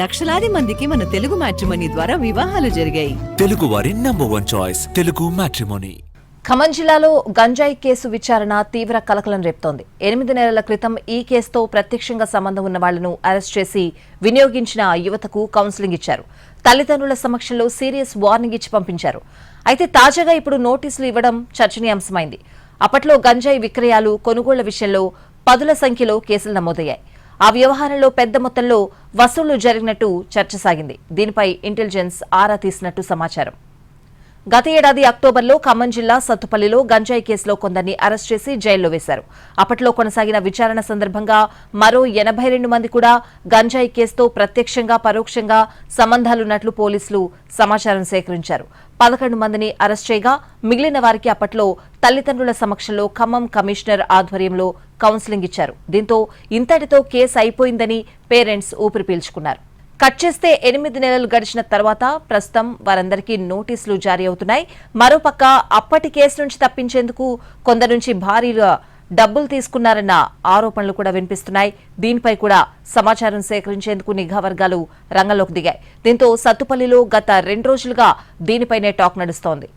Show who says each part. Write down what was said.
Speaker 1: లక్షలాది మందికి మన తెలుగు మ్యాట్రిమోనీ ద్వారా వివాహాలు జరిగాయి.
Speaker 2: తెలుగు వారి #1 చాయిస్ తెలుగు మ్యాట్రిమోనీ.
Speaker 3: ఖమ్మం జిల్లాలో గంజాయి కేసు విచారణ తీవ్ర కలకలం రేపుతోంది. 8 నెలల క్రితం ఈ కేసుతో ప్రత్యక్షంగా సంబంధం ఉన్న వాళ్లను అరెస్ట్ చేసి వినియోగించిన యువతకు కౌన్సిలింగ్ ఇచ్చారు. తల్లిదండ్రుల సమక్షంలో సీరియస్ వార్నింగ్ ఇచ్చి పంపించారు. అయితే తాజాగా ఇప్పుడు నోటీసులు ఇవ్వడం చర్చనీయాంశమైంది. అప్పట్లో గంజాయి విక్రయాలు, కొనుగోళ్ల విషయంలో పదుల సంఖ్యలో కేసులు నమోదయ్యాయి. ఆ వ్యవహారంలో పెద్ద మొత్తంలో వసూళ్లు జరిగినట్టు చర్చ సాగింది. దీనిపై ఇంటెలిజెన్స్ ఆరా తీసినట్టు సమాచారం. గత ఏడాది అక్టోబర్లో ఖమ్మం జిల్లా సత్తుపల్లిలో గంజాయి కేసులో కొందరిని అరెస్ట్ చేసి జైల్లో వేశారు. అప్పట్లో కొనసాగిన విచారణ సందర్భంగా మరో 82 మంది కూడా గంజాయి కేసుతో ప్రత్యక్షంగా, పరోక్షంగా సంబంధాలున్నట్లు పోలీసులు సమాచారం సేకరించారు. 11 మందిని అరెస్ట్ చేయగా మిగిలిన వారికి అప్పట్లో తల్లిదండ్రుల సమక్షంలో ఖమ్మం కమిషనర్ ఆధ్వర్యంలో కౌన్సిలింగ్ ఇచ్చారు. దీంతో ఇంతటితో కేసు అయిపోయిందని పేరెంట్స్ ఊపిరి పీల్చుకున్నారు. కట్ చేస్తే 8 నెలలు గడిచిన తర్వాత ప్రస్తుతం వారందరికీ నోటీసులు జారీ అవుతున్నాయి. మరోపక్క అప్పటి కేసు నుంచి తప్పించేందుకు కొందరి నుంచి భారీగా డబ్బులు తీసుకున్నారన్న ఆరోపణలు కూడా వినిపిస్తున్నాయి. దీనిపై కూడా సమాచారం సేకరించేందుకు నిఘా వర్గాలు రంగంలోకి దిగాయి. దీంతో సత్తుపల్లిలో గత 2 రోజులుగా దీనిపైనే టాక్ నడుస్తోంది.